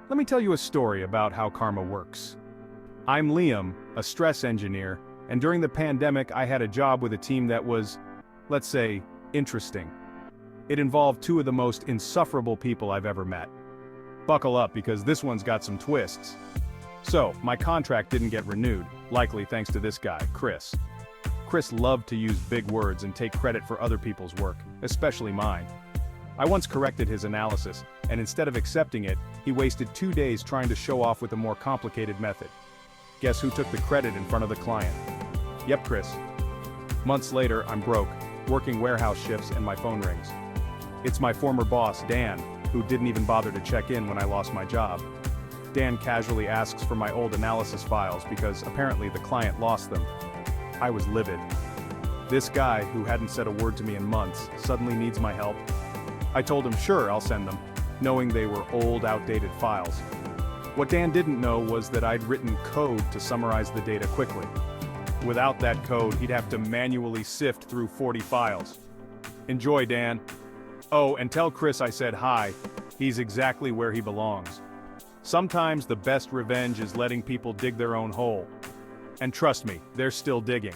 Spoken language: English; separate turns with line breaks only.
Let me tell you a story about how karma works. I'm Liam, a stress engineer, and during the pandemic I had a job with a team that was, let's say, interesting. It involved two of the most insufferable people I've ever met. Buckle up because this one's got some twists. So, my contract didn't get renewed, likely thanks to this guy, Chris. Chris loved to use big words and take credit for other people's work, especially mine. I once corrected his analysis, and instead of accepting it, he wasted 2 days trying to show off with a more complicated method. Guess who took the credit in front of the client? Yep, Chris. Months later, I'm broke, working warehouse shifts and my phone rings. It's my former boss, Dan, who didn't even bother to check in when I lost my job. Dan casually asks for my old analysis files because apparently the client lost them. I was livid. This guy, who hadn't said a word to me in months, suddenly needs my help. I told him sure, I'll send them, knowing they were old, outdated files. What Dan didn't know was that I'd written code to summarize the data quickly. Without that code, he'd have to manually sift through 40 files. Enjoy, Dan. Oh, and tell Chris I said hi. He's exactly where he belongs. Sometimes the best revenge is letting people dig their own hole. And trust me, they're still digging.